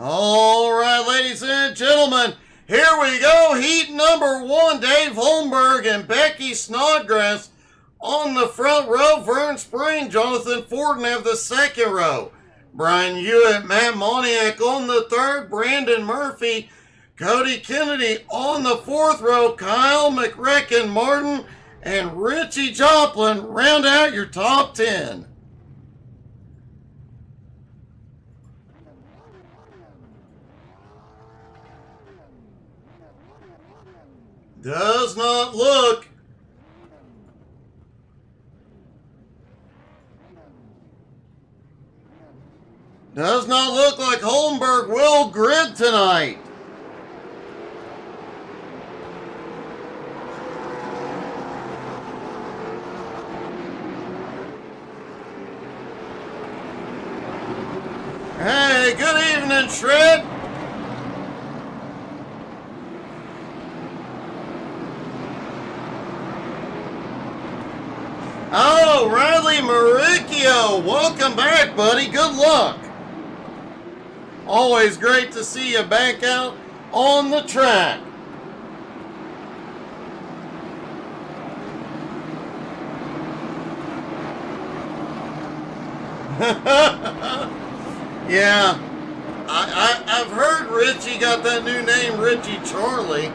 All right, ladies and gentlemen, here we go. Heat number one, Dave Holmberg and Becky Snodgrass on the front row. Vern Spring, Jonathan Forden have the second row. Brian Hewitt, Matt Moniak on the third. Brandon Murphy, Cody Kennedy on the fourth row. Kyle McRecken Martin and Richie Joplin round out your top 10. Does not look like Holmberg will grid tonight. Hey, good evening, Shred. Oh, Riley Maricchio, welcome back, buddy. Good luck. Always great to see you back out on the track. Yeah, I've heard Richie got that new name, Richie Charlie.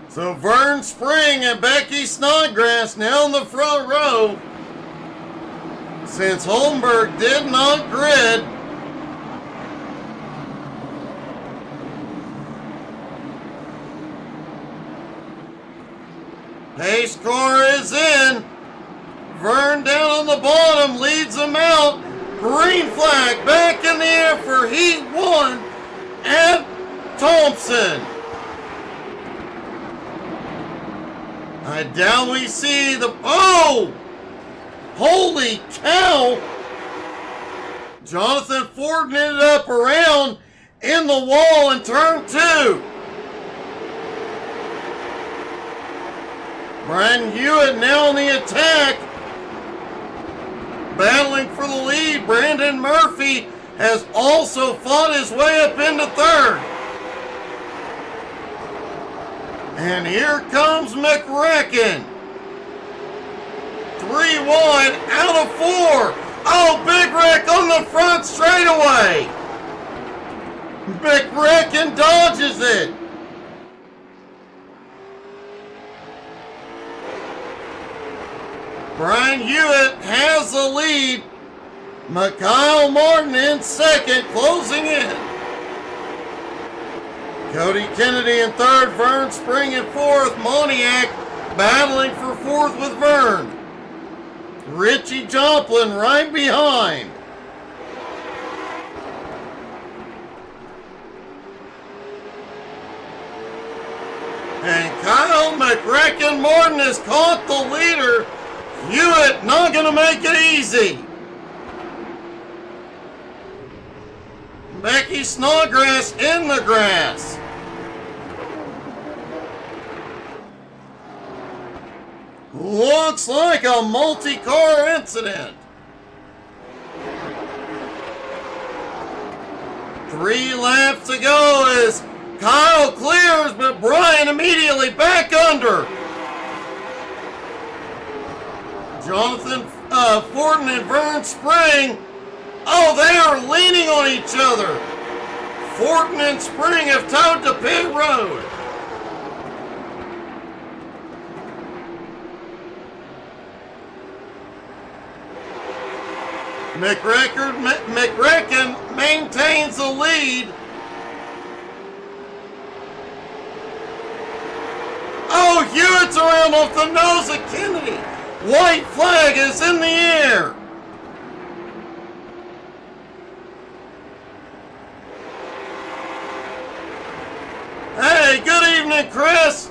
So Vern Spring and Becky Snodgrass now in the front row. Since Holmberg did not grid, pace car is in. Vern down on the bottom leads them out. Green flag back in the air for Heat 1 at Thompson. Down we see the, oh! Holy cow! Jonathan Forden ended up around in the wall in turn 2. Brian Hewitt now on the attack. Battling for the lead. Brandon Murphy has also fought his way up into third. And here comes McRecken. 3 wide out of 4. Oh, Big Rick on the front straightaway. McRecken dodges it. Brian Hewitt has the lead. Mikhail Martin in second, closing in. Cody Kennedy in third, Vern Spring in fourth, Moniak battling for fourth with Vern. Richie Joplin right behind. And Kyle McRecken Martin has caught the leader. Hewitt not going to make it easy. Becky Snodgrass in the grass. Looks like a multi-car incident. 3 laps to go as Kyle clears, but Brian immediately back under. Jonathan Forden and Vern Spring. Oh, they are leaning on each other. Forden and Spring have towed to pit road. McRecken maintains the lead. Oh, Hewitt's around off the nose of Kennedy. White flag is in the air. Hey, good evening, Chris.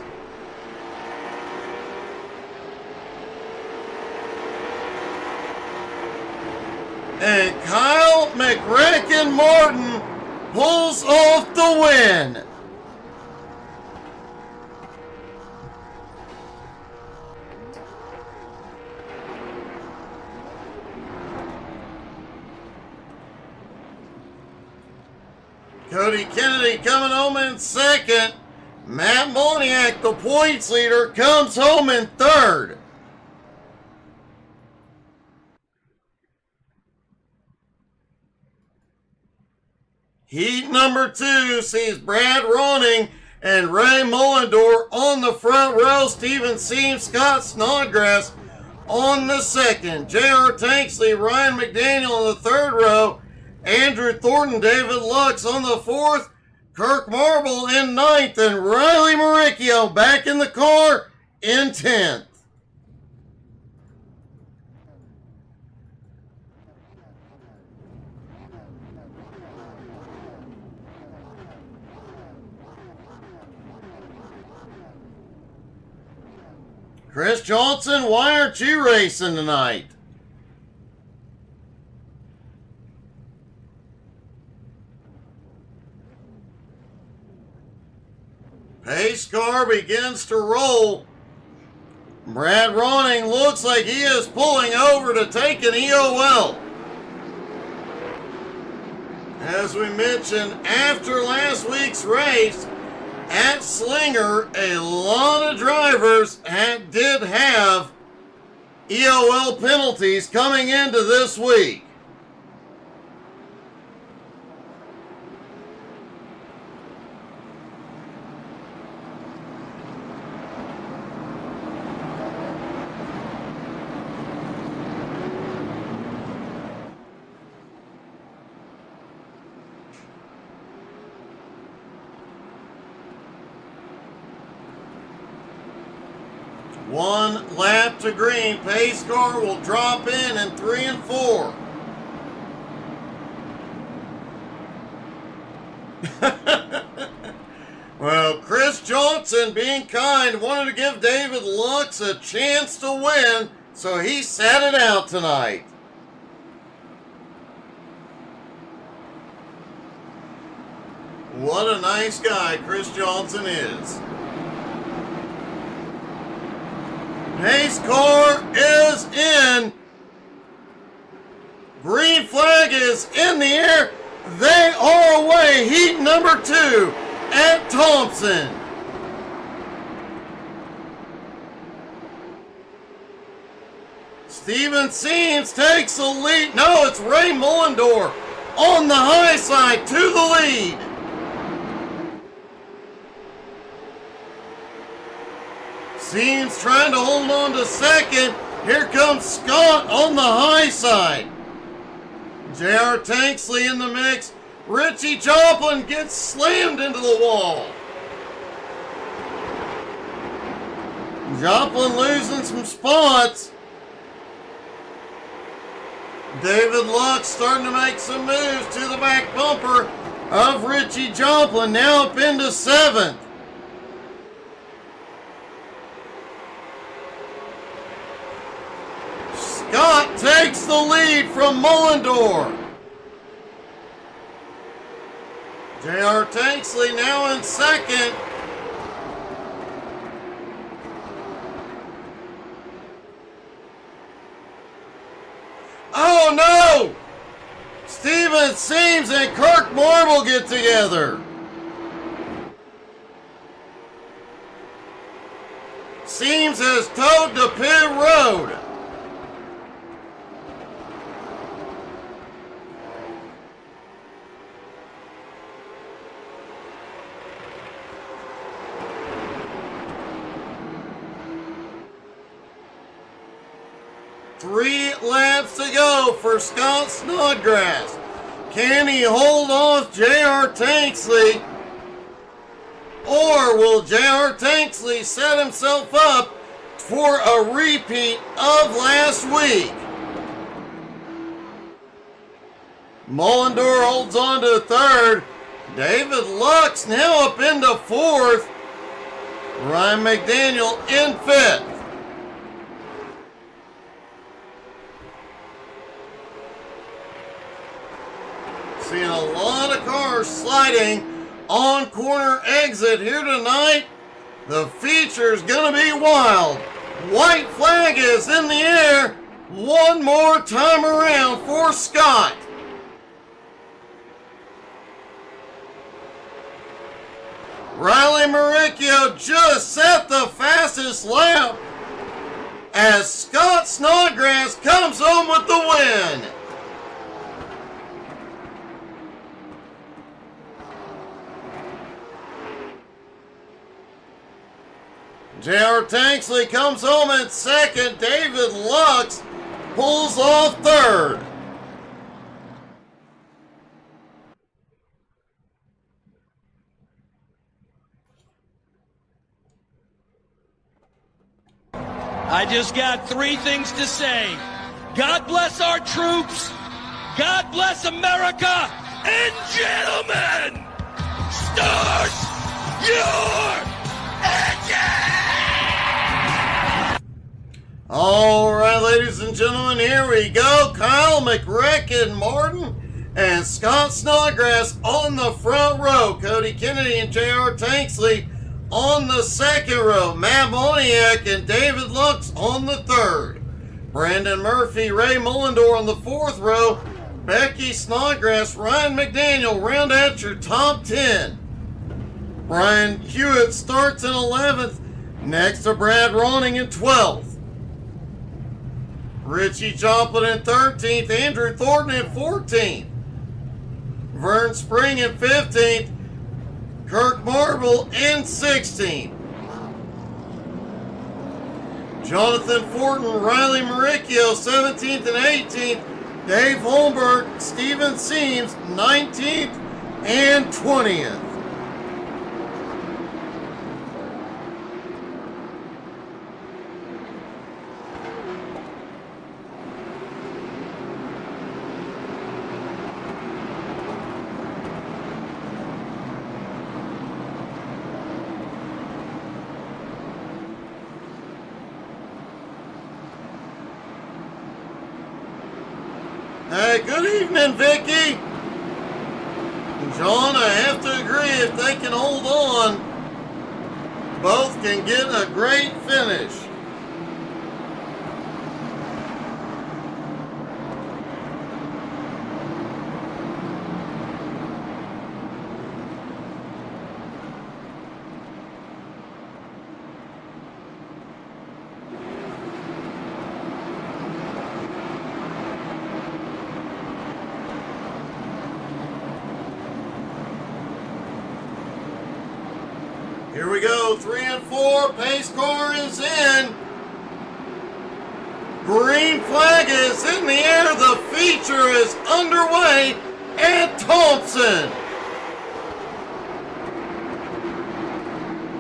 And Kyle McRecken Martin pulls off the win. Cody Kennedy coming home in second. Matt Moniak, the points leader, comes home in third. Heat number 2 sees Brad Ronning and Ray Mullendore on the front row. Steven Seams, Scott Snodgrass on the second. J.R. Tanksley, Ryan McDaniel in the third row. Andrew Thornton, David Lux on the fourth. Kirk Marble in ninth. And Riley Maricchio back in the car in 10th. Chris Johnson, why aren't you racing tonight? Pace car begins to roll. Brad Ronning looks like he is pulling over to take an EOL. As we mentioned, after last week's race, at Slinger, a lot of drivers did have EOL penalties coming into this week. One lap to green. Pace car will drop in 3 and 4. Well, Chris Johnson, being kind, wanted to give David Lux a chance to win, so he sat it out tonight. What a nice guy Chris Johnson is. Pace car is in. Green flag is in the air. They are away. Heat number 2 at Thompson. Steven Seams takes the lead. No, it's Ray Mullendore on the high side to the lead. Seams trying to hold on to second. Here comes Scott on the high side. J.R. Tanksley in the mix. Richie Joplin gets slammed into the wall. Joplin losing some spots. David Lux starting to make some moves to the back bumper of Richie Joplin. Now up into 7th. Scott takes the lead from Mullendore. J.R. Tanksley now in second. Oh no! Steven Seams and Kirk Marble get together. Seams has towed to pit road. Three laps to go for Scott Snodgrass. Can he hold off J.R. Tanksley? Or will J.R. Tanksley set himself up for a repeat of last week? Mullendore holds on to third. David Lux now up into 4th. Ryan McDaniel in 5th. Seeing a lot of cars sliding on corner exit here tonight. The feature's gonna be wild. White flag is in the air. One more time around for Scott. Riley Maricchio just set the fastest lap as Scott Snodgrass comes home with the win. J.R. Tanksley comes home in second. David Lux pulls off third. I just got three things to say. God bless our troops. God bless America. And gentlemen, start your engine! All right, ladies and gentlemen, here we go. Kyle McRacken Martin and Scott Snodgrass on the front row. Cody Kennedy and J.R. Tanksley on the second row. Matt Moniak and David Lux on the third. Brandon Murphy, Ray Mullendore on the fourth row. Becky Snodgrass, Ryan McDaniel round out your top 10. Brian Hewitt starts in 11th. Next to Brad Ronning in 12th. Richie Joplin in 13th. Andrew Thornton in 14th. Vern Spring in 15th. Kirk Marble in 16th. Jonathan Fortin, Riley Maricchio 17th and 18th. Dave Holmberg, Steven Seams 19th and 20th. Hey, good evening, Vicky. John, I have to agree, if they can hold on, both can get a great finish. Here we go, 3 and 4, pace car is in. Green flag is in the air, the feature is underway at Thompson.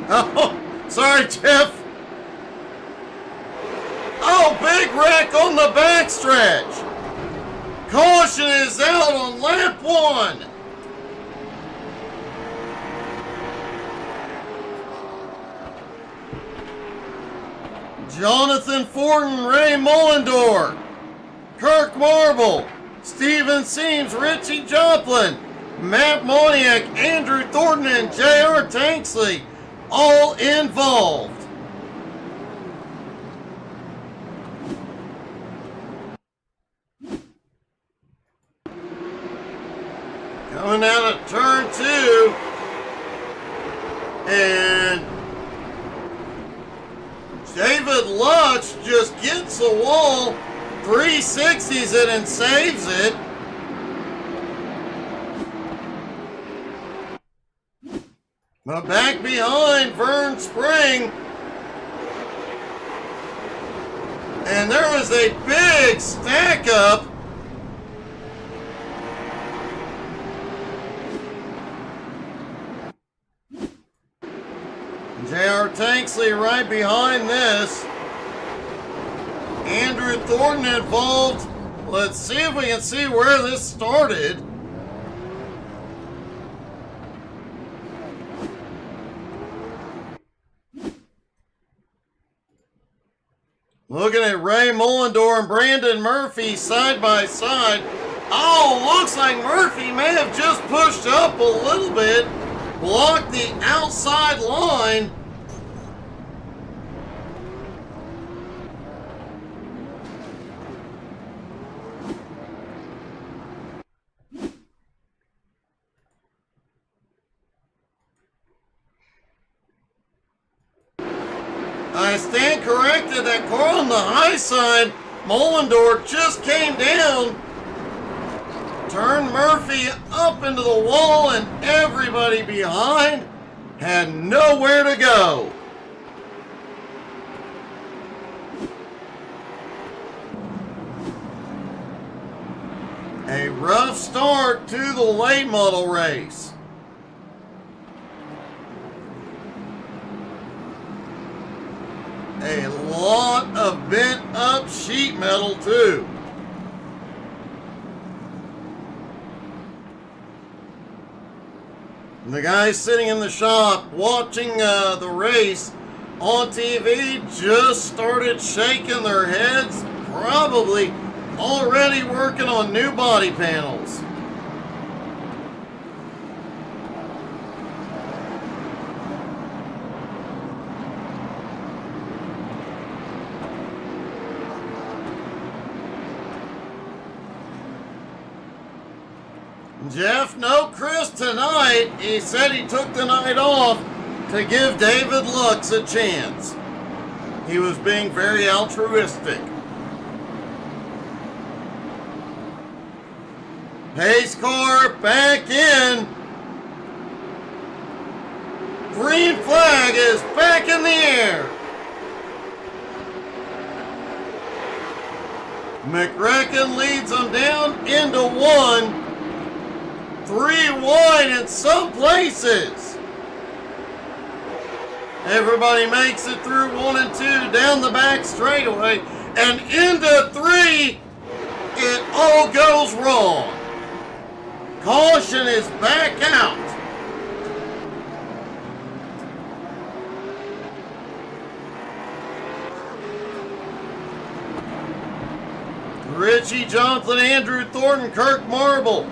Oh, sorry, Jeff. Oh, big wreck on the backstretch. Caution is out on lap 1. Jonathan Fortin, Ray Mullendore, Kirk Marble, Steven Seams, Richie Joplin, Matt Moniak, Andrew Thornton, and J.R. Tanksley all involved. Coming out of turn 2, and David Lutz just gets the wall, 360s it and saves it. But back behind, Vern Spring. And there was a big stack up. J.R. Tanksley right behind this. Andrew Thornton involved. Let's see if we can see where this started. Looking at Ray Mullendore and Brandon Murphy side by side. Oh, looks like Murphy may have just pushed up a little bit. Blocked the outside line. stand corrected. That car on the high side, Mollendorf, just came down. Turned Murphy up into the wall, and everybody behind had nowhere to go. A rough start to the late model race. A lot of bent up sheet metal too. The guys sitting in the shop watching the race on TV just started shaking their heads, probably already working on new body panels. Jeff, no Chris tonight. He said he took the night off to give David Lux a chance. He was being very altruistic. Pace car back in. Green flag is back in the air. McRacken leads them down into one. 3 wide in some places. Everybody makes it through 1 and 2 down the back straightaway and into 3. It all goes wrong. Caution is back out. Richie Johnson, Andrew Thornton, Kirk Marble,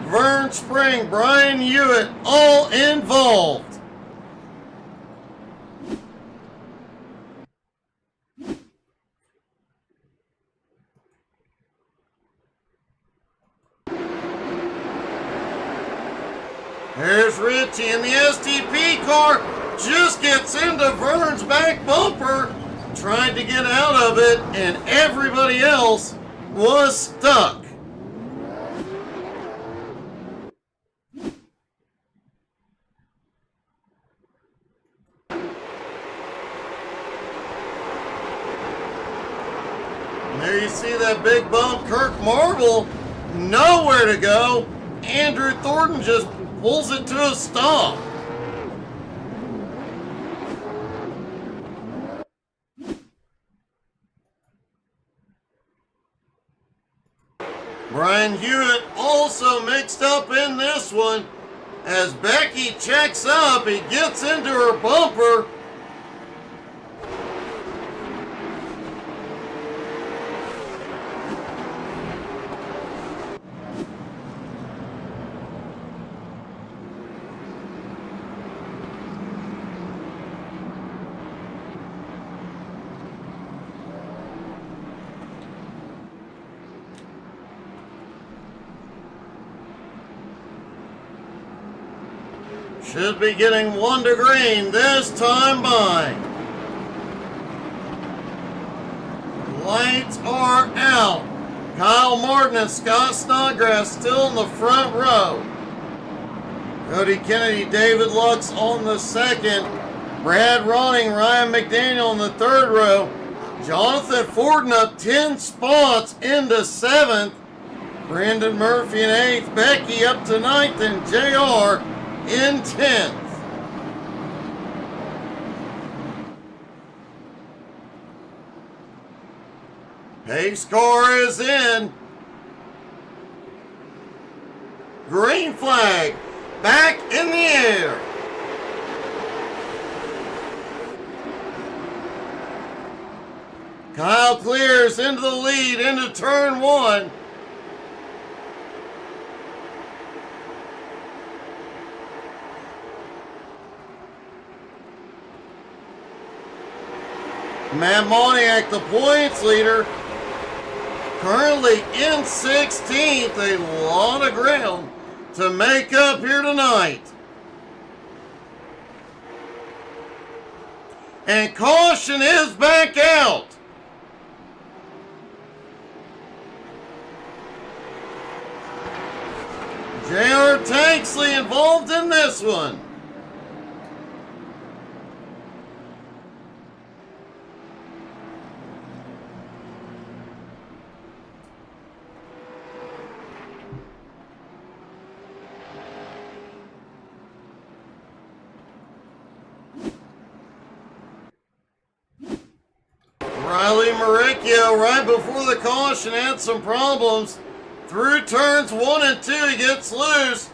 Vern Spring, Brian Hewitt, all involved. There's Richie, and the STP car just gets into Vern's back bumper, tried to get out of it, and everybody else was stuck. There you see that big bump. Kirk Marble, nowhere to go. Andrew Thornton just pulls it to a stop. Brian Hewitt also mixed up in this one. As Becky checks up, he gets into her bumper. Should be getting 1 to green this time by. Lights are out. Kyle Martin and Scott Snodgrass still in the front row. Cody Kennedy, David Lux on the second. Brad Ronning, Ryan McDaniel in the third row. Jonathan Forden up 10 spots into 7th. Brandon Murphy in 8th. Becky up to 9th, and JR in 10th. Pace car is in. Green flag back in the air. Kyle clears into the lead into turn 1. Matt Moniak, the points leader, currently in 16th. A lot of ground to make up here tonight. And caution is back out. J.R. Tanksley involved in this one. Riley Maricchio, right before the caution, had some problems. Through turns 1 and 2, he gets loose.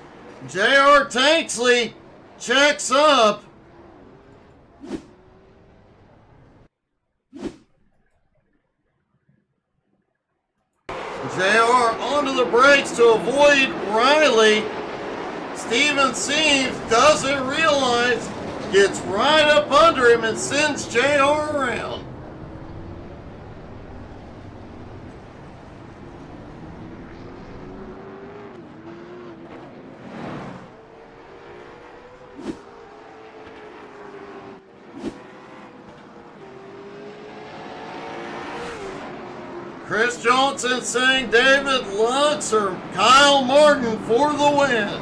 J.R. Tanksley checks up. J.R. onto the brakes to avoid Riley. Steven Seams doesn't realize, gets right up under him and sends J.R. around. Chris Johnson saying David Lutz or Kyle Martin for the win.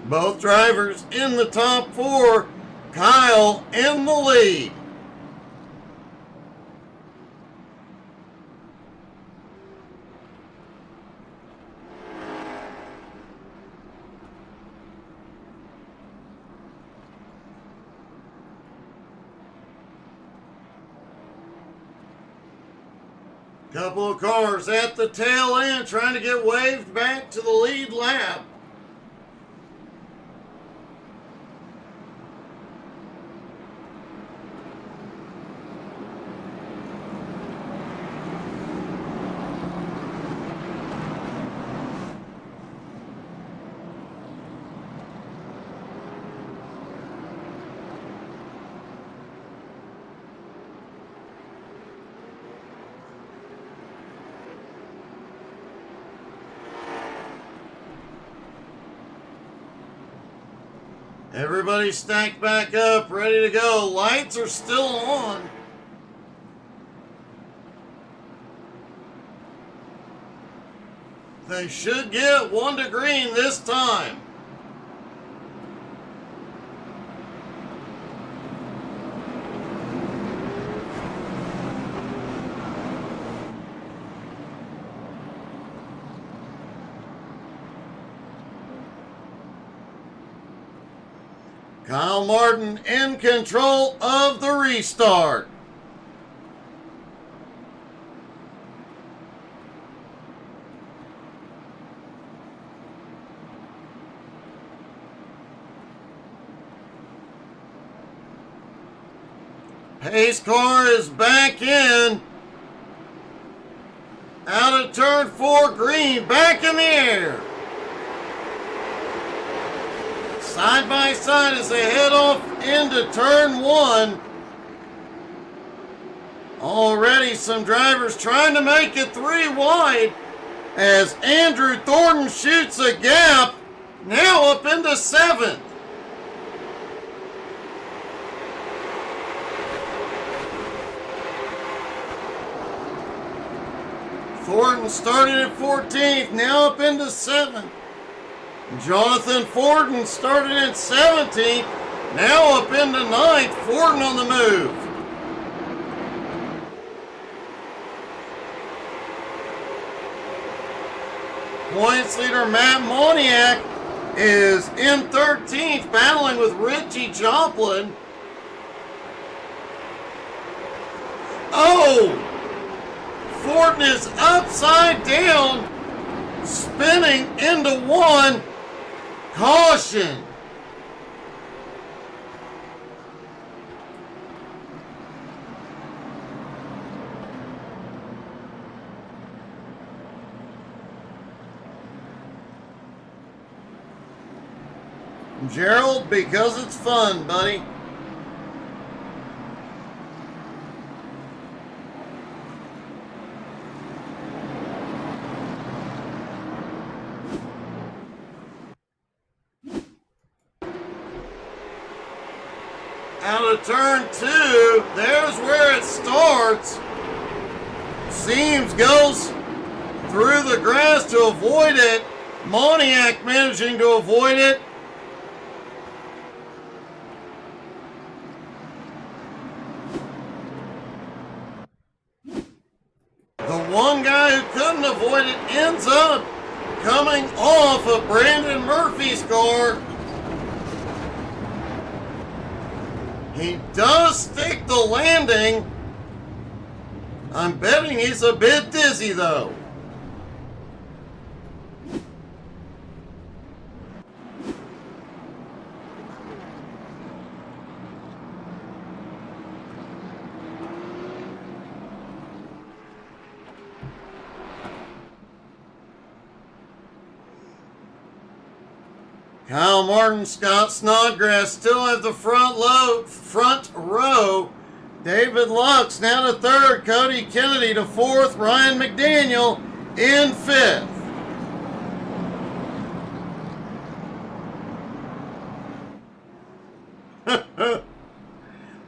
Both drivers in the top 4. Kyle in the lead. Couple of cars at the tail end trying to get waved back to the lead lap. Everybody stacked back up, ready to go. Lights are still on. They should get 1 to green this time. Kyle Martin in control of the restart. Pace car is back in. Out of turn 4, green, back in the air. Side by side as they head off into turn 1. Already some drivers trying to make it 3 wide as Andrew Thornton shoots a gap, now up into 7th. Thornton started at 14th, now up into 7th. Jonathan Forden started at 17th, now up into 9th. Forden on the move. Points leader Matt Moniak is in 13th, battling with Richie Joplin. Oh! Forden is upside down, spinning into 1. Caution. Gerald, because it's fun, buddy. Out of turn 2, there's where it starts. Seams goes through the grass to avoid it. Moniak managing to avoid it. The one guy who couldn't avoid it ends up coming off of Brandon Murphy's car. He does stick the landing. I'm betting he's a bit dizzy though. Kyle Martin, Scott Snodgrass still have the front row. David Lux now to third. Cody Kennedy to fourth. Ryan McDaniel in fifth.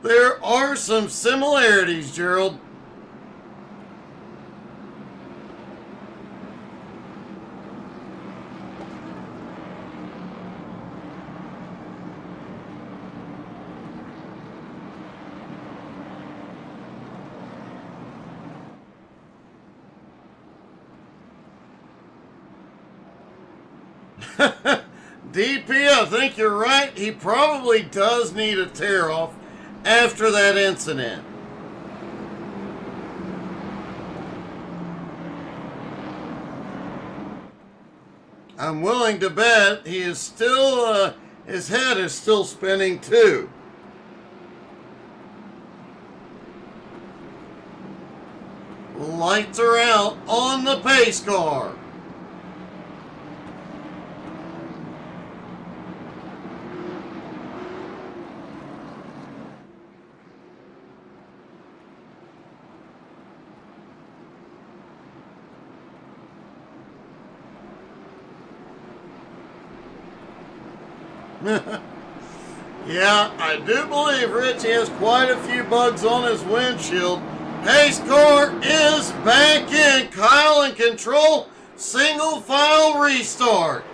There are some similarities, Gerald. DP, I think you're right. He probably does need a tear-off after that incident. I'm willing to bet he is still, his head is still spinning too. Lights are out on the pace car. Yeah, I do believe Richie has quite a few bugs on his windshield. Pace car is back in. Kyle in control. Single file restart.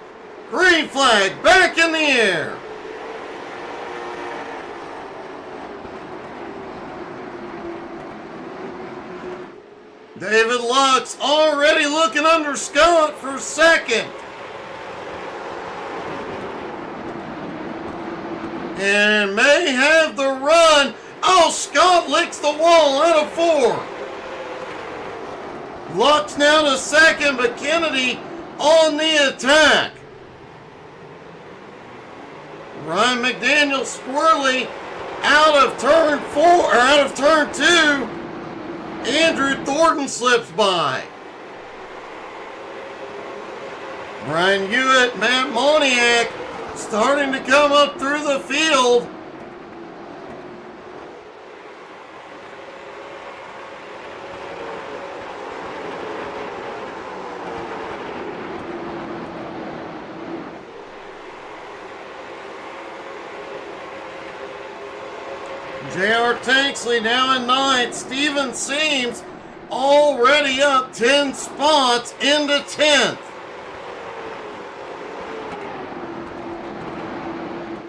Green flag back in the air. David Lux already looking under Scott for second. And may have the run. Oh, Scott licks the wall out of 4. Lux now to second, but Kennedy on the attack. Ryan McDaniel squirrely out of turn 4, or out of turn 2. Andrew Thornton slips by. Brian Hewitt, Matt Moniak starting to come up through the field. J.R. Tanksley now in 9th. Steven Seams already up 10 spots into 10th.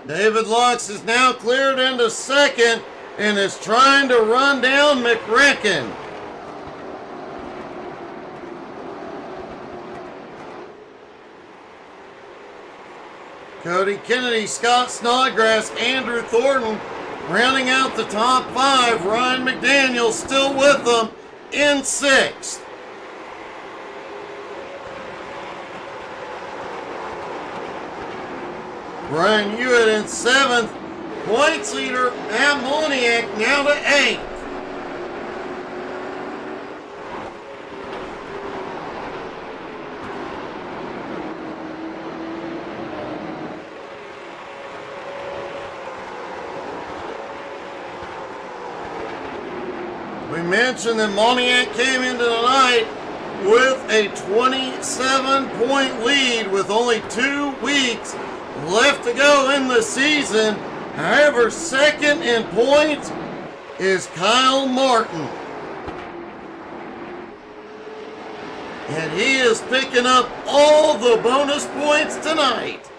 David Lux is now cleared into 2nd and is trying to run down McRecken. Cody Kennedy, Scott Snodgrass, Andrew Thornton rounding out the top 5. Ryan McDaniel still with them in 6th. Brian Hewitt in 7th. Points leader Matt Moniak now to 8th. We mentioned that Moniak came into the night with a 27-point lead with only 2 weeks left to go in the season, However, second in points is Kyle Martin. And he is picking up all the bonus points tonight.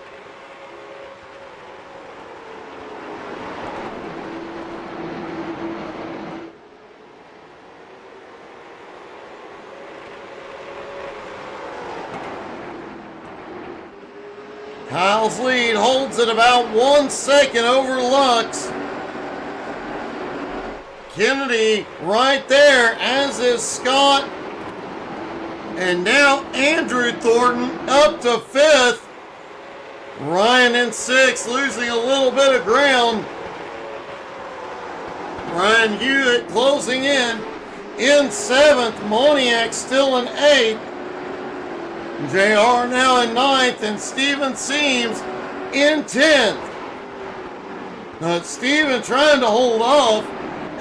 Kyle's lead holds at about 1 second over Lux. Kennedy right there, as is Scott. And now Andrew Thornton up to 5th. Ryan in 6th, losing a little bit of ground. Ryan Hewitt closing in 7th. Moniak still in 8th. JR now in 9th, and Steven Seams in 10th. But Steven trying to hold off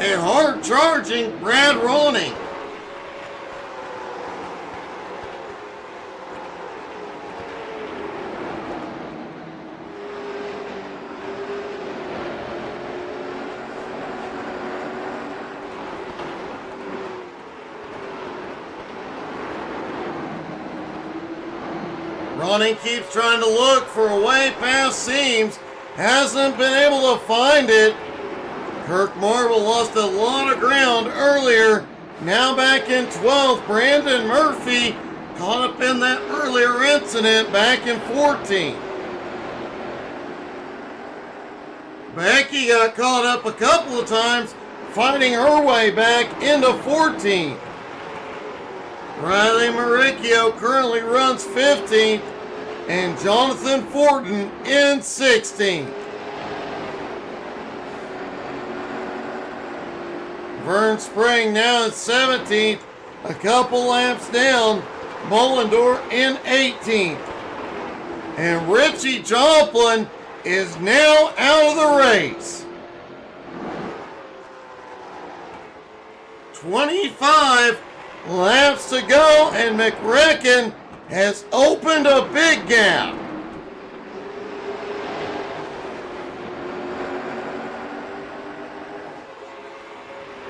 a hard-charging Brad Ronning. Ronning keeps trying to look for a way past Seams. Hasn't been able to find it. Kirk Marvel lost a lot of ground earlier. Now back in 12th. Brandon Murphy caught up in that earlier incident back in 14th. Becky got caught up a couple of times fighting her way back into 14th. Riley Maricchio currently runs 15th, and Jonathan Fortin in 16th. Vern Spring now in 17th, a couple laps down. Mullendorf in 18th. And Richie Joplin is now out of the race. 25 laps to go, and McRecken has opened a big gap.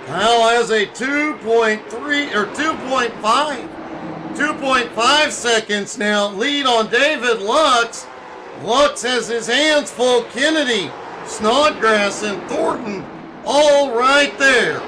Kyle has a 2.5 seconds now lead on David Lux. Lux has his hands full. Kennedy, Snodgrass, and Thornton all right there.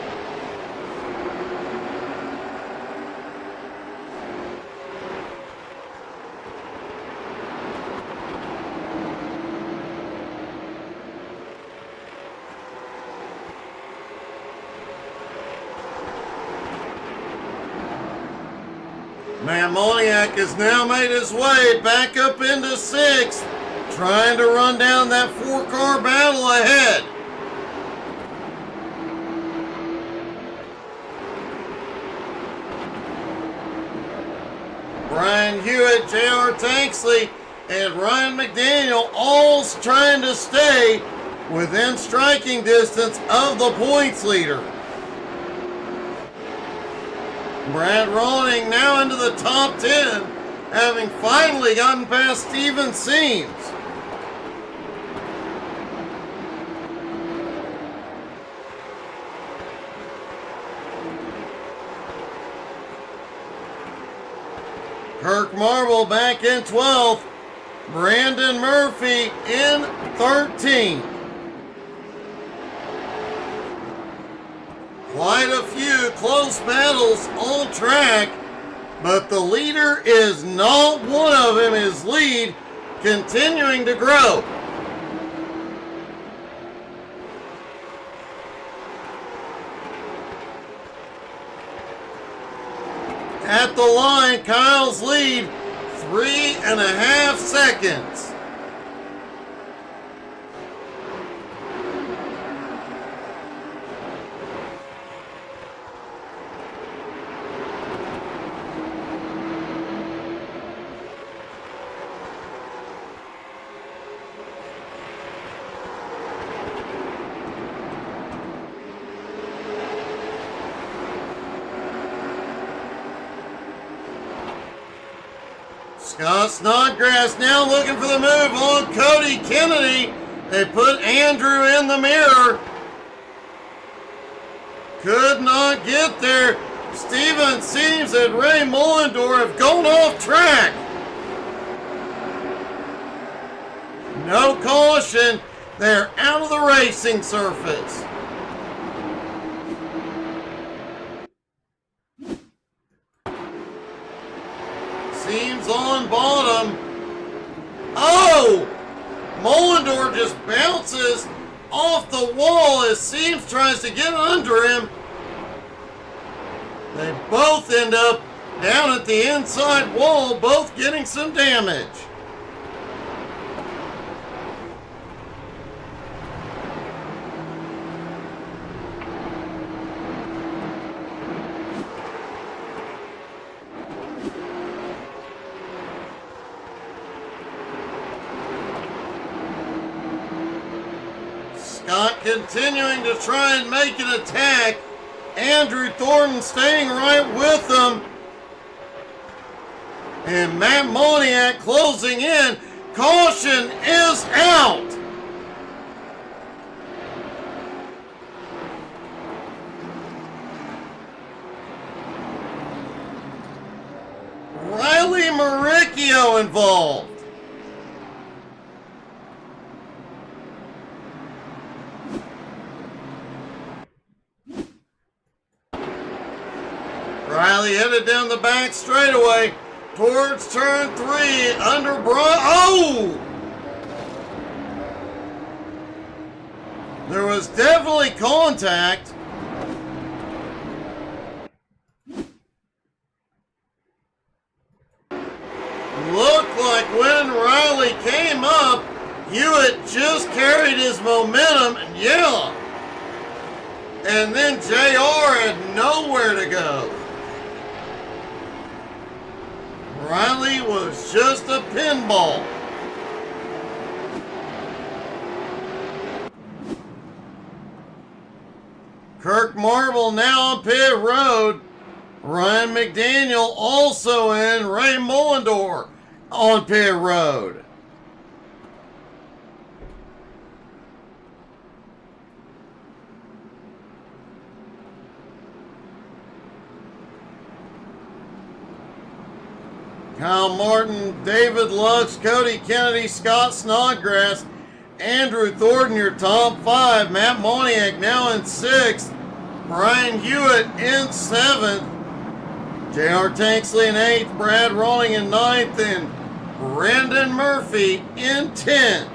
Matt Moniak has now made his way back up into 6th, trying to run down that 4-car battle ahead. Brian Hewitt, J.R. Tanksley, and Ryan McDaniel all trying to stay within striking distance of the points leader. Brad Ronning now into the top 10, having finally gotten past Steven Seams. Kirk Marble back in 12th. Brandon Murphy in 13th. Quite a few close battles on track, but the leader is not one of them. His lead continuing to grow. At the line, Kyle's lead, 3.5 seconds. Scott Snodgrass now looking for the move on Cody Kennedy, They put Andrew in the mirror. Could not get there. Steven seems that Ray Mullendorf have gone off track. No caution. They're out of the racing surface. Seems on bottom. Oh! Mullendorf just bounces off the wall as Seams tries to get under him. They both end up down at the inside wall, both getting some damage. Scott continuing to try and make an attack. Andrew Thornton staying right with them. And Matt Moniak closing in. Caution is out. Riley Maricchio involved. Riley headed down the back straightaway towards turn 3 under Brian. Oh! There was definitely contact. Looked like when Riley came up, Hewitt just carried his momentum, and yeah. And then JR had nowhere to go. Riley was just a pinball. Kirk Marble now on pit road. Ryan McDaniel also in. Ray Mullendorf on pit road. Kyle Martin, David Lux, Cody Kennedy, Scott Snodgrass, Andrew Thornton, your top 5. Matt Moniak now in 6th. Brian Hewitt in 7th. J.R. Tanksley in 8th. Brad Rawling in 9th. And Brandon Murphy in 10th.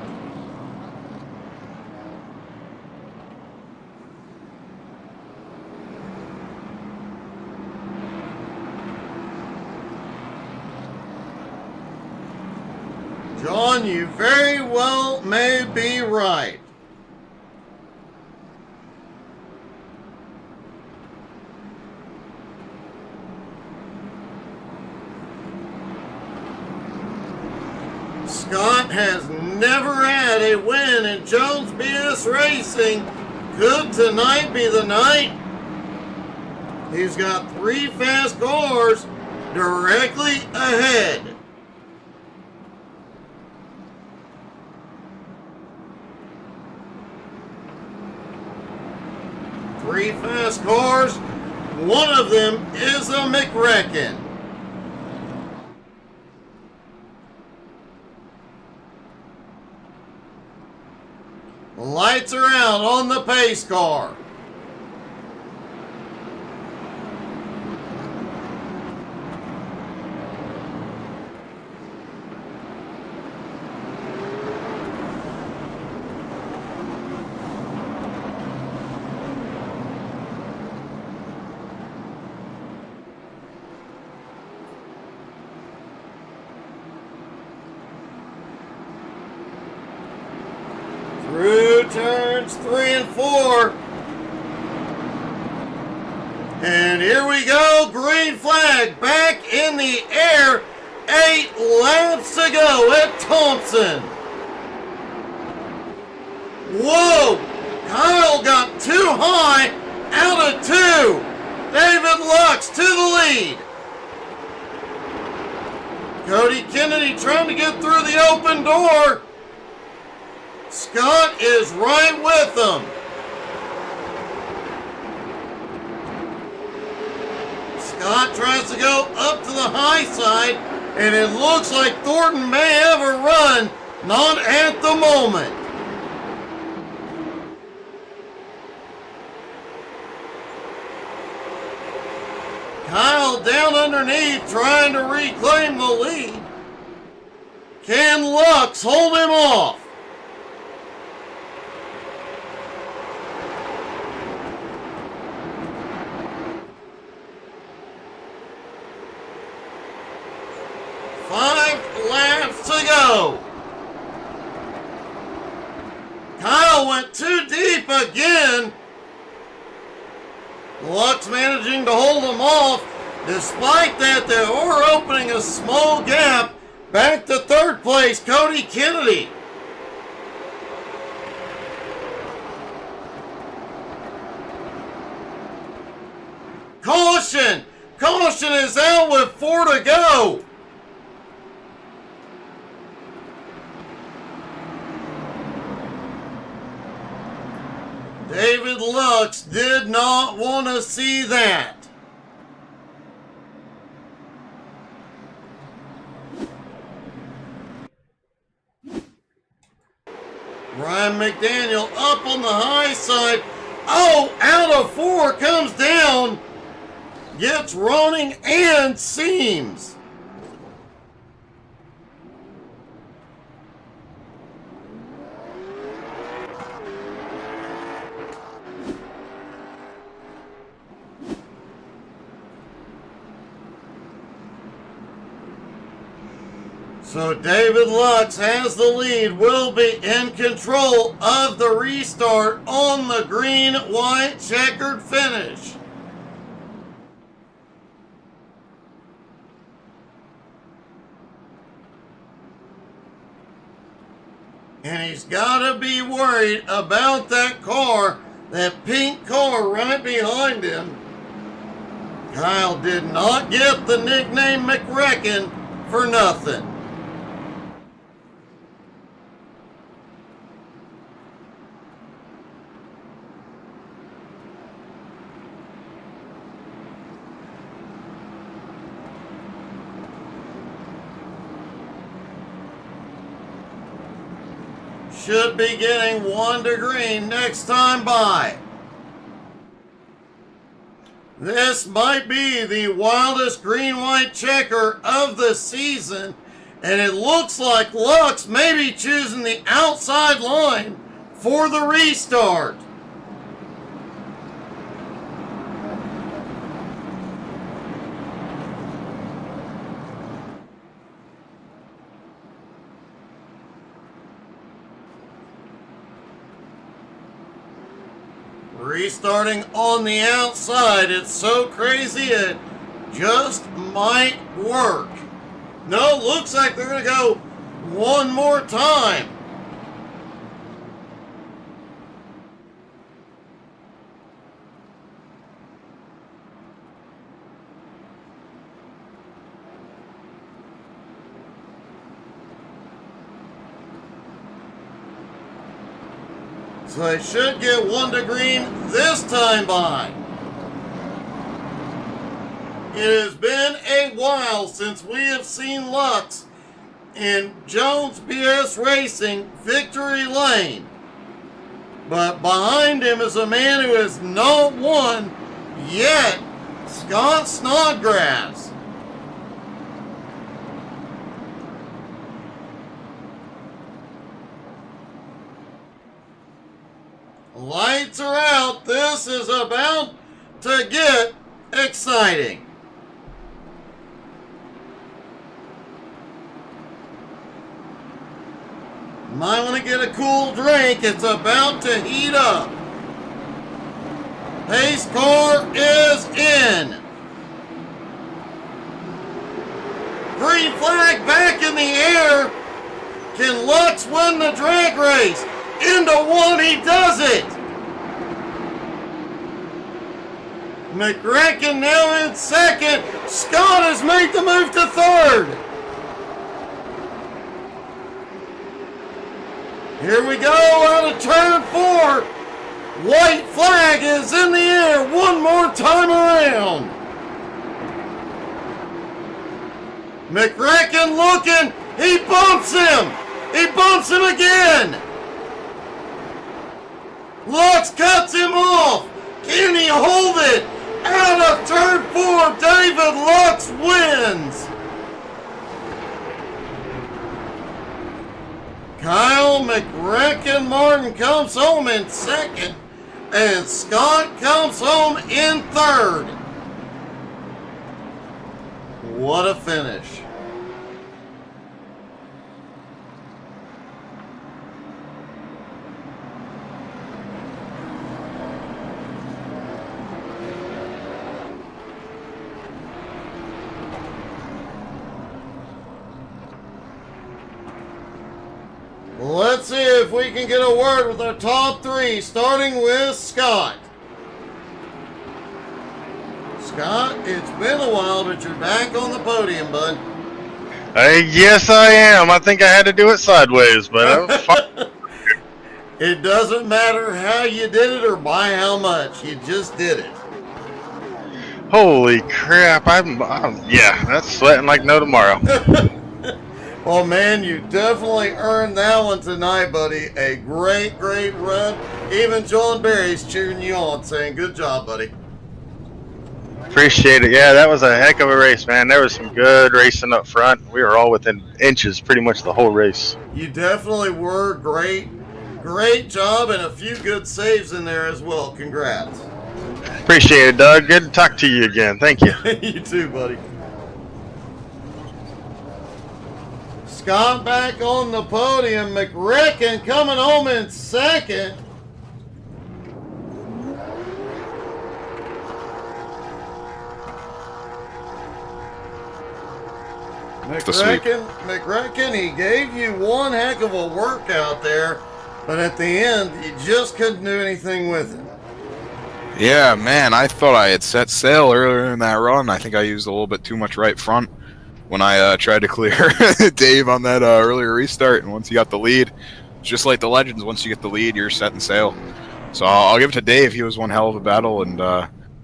John, you very well may be right. Scott has never had a win in Jones BS Racing. Could tonight be the night? He's got 3 fast cars directly ahead. Three fast cars. One of them is a McReckon. Lights are out on the pace car. Through turns 3 and 4. And here we go. Green flag back in the air. 8 laps to go at Thompson. Whoa! Kyle got too high out of 2. David Lux to the lead. Cody Kennedy trying to get through the open door. Scott is right with them. Scott tries to go up to the high side, and it looks like Thornton may have a run. Not at the moment. Kyle down underneath trying to reclaim the lead. Can Lux hold him off? Laps to go. Kyle went too deep again. Lux managing to hold him off. Despite that, they are opening a small gap. Back to third place, Cody Kennedy. Caution! Caution is out with 4 to go. David Lux did not want to see that. Ryan McDaniel up on the high side. Oh, out of 4, comes down. Gets Roning and Seams. So David Lux has the lead, will be in control of the restart on the green-white checkered finish. And he's got to be worried about that car, that pink car right behind him. Kyle did not get the nickname McReckon for nothing. Should be getting 1 to green next time by. This might be the wildest green-white checker of the season, and it looks like Lux may be choosing the outside line for the restart. Restarting on the outside, it's so crazy it just might work. No, looks like they're going to go one more time. So they should get 1 to green this time by. It has been a while since we have seen Lux in Jones BS Racing Victory Lane. But behind him is a man who has not won yet, Scott Snodgrass. Lights are out. This is about to get exciting. Might want to get a cool drink. It's about to heat up. Pace car is in. Green flag back in the air. Can Lux win the drag race? Into 1, he does it. McReckon now in second. Scott has made the move to third. Here we go out of turn 4. White flag is in the air one more time around. McRacken looking. He bumps him. He bumps him again. Lux cuts him off. Can he hold it? Out of turn 4, David Lux wins. Kyle McRacken Martin comes home in second, and Scott comes home in third. What a finish. Let's see if we can get a word with our top 3, starting with Scott. Scott, it's been a while, but you're back on the podium, bud. Yes, I am. I think I had to do it sideways, but I was fine. It doesn't matter how you did it or by how much. You just did it. Holy crap! Yeah, that's sweating like no tomorrow. Well, man, you definitely earned that one tonight, buddy. A great, great run. Even John Barry's cheering you on, saying, good job, buddy. Appreciate it. Yeah, that was a heck of a race, man. There was some good racing up front. We were all within inches pretty much the whole race. You definitely were. Great, great job, and a few good saves in there as well. Congrats. Appreciate it, Doug. Good to talk to you again. Thank you. You too, buddy. Scott back on the podium. McRacken coming home in second. McRacken, he gave you one heck of a workout there, but at the end, you just couldn't do anything with it. Yeah, man, I thought I had set sail earlier in that run. I think I used a little bit too much right front when I tried to clear Dave on that earlier restart, and once you got the lead, just like the Legends, once you get the lead, you're setting sail. So I'll give it to Dave. He was one hell of a battle, and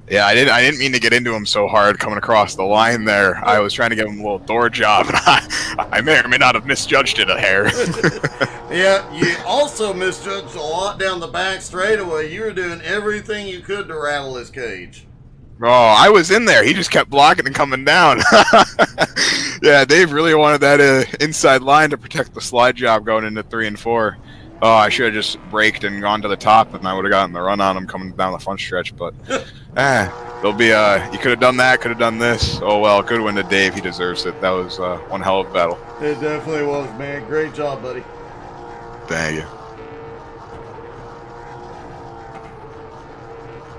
yeah, I didn't mean to get into him so hard coming across the line there. I was trying to give him a little door job, and I may or may not have misjudged it a hair. Yeah, you also misjudged a lot down the back straightaway. You were doing everything you could to rattle his cage. Oh, I was in there. He just kept blocking and coming down. Yeah, Dave really wanted that inside line to protect the slide job going into 3 and 4. Oh, I should have just braked and gone to the top, and I would have gotten the run on him coming down the front stretch. But there'll be you could have done that, could have done this. Oh well, good win to Dave. He deserves it. That was one hell of a battle. It definitely was, man. Great job, buddy. Thank you.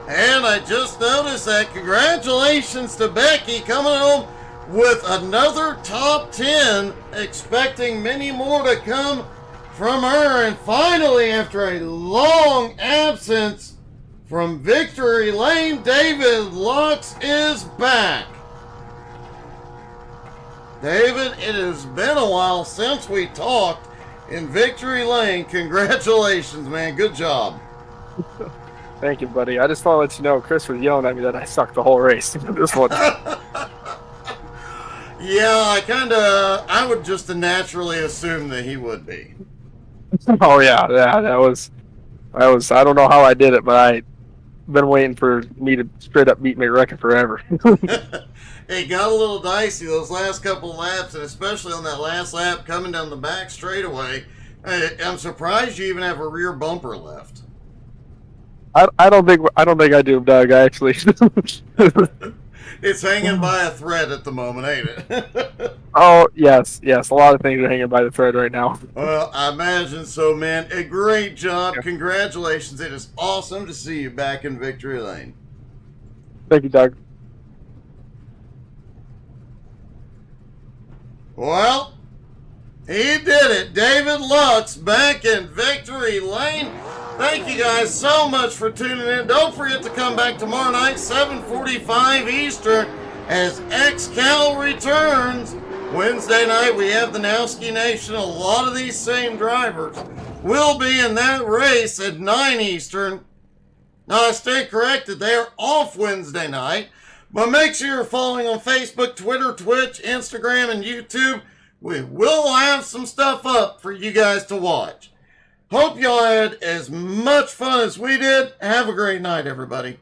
And I just noticed that. Congratulations to Becky coming home with another top 10, expecting many more to come from her. And finally, after a long absence from Victory Lane, David Lux is back. David, it has been a while since we talked in Victory Lane. Congratulations, man. Good job. Thank you, buddy. I just want to let you know, Chris was yelling at me that I sucked the whole race. This one. Yeah, I would just naturally assume that he would be. Oh yeah, that was. I don't know how I did it, but I've been waiting for me to straight up beat McRacken forever. It got a little dicey those last couple laps, and especially on that last lap coming down the back straightaway. I'm surprised you even have a rear bumper left. I don't think I do, Doug. Actually, it's hanging by a thread at the moment, ain't it? Oh yes. A lot of things are hanging by the thread right now. Well, I imagine so, man. A great job. Yeah. Congratulations. It is awesome to see you back in Victory Lane. Thank you, Doug. Well, he did it. David Lux back in Victory Lane. Thank you guys so much for tuning in. Don't forget to come back tomorrow night, 7:45 Eastern, as XCal returns. Wednesday night, we have the Nowski Nation, a lot of these same drivers. will be in that race at 9 Eastern. Now, I stand corrected, they are off Wednesday night. But make sure you're following on Facebook, Twitter, Twitch, Instagram, and YouTube. We will have some stuff up for you guys to watch. Hope y'all had as much fun as we did. Have a great night, everybody.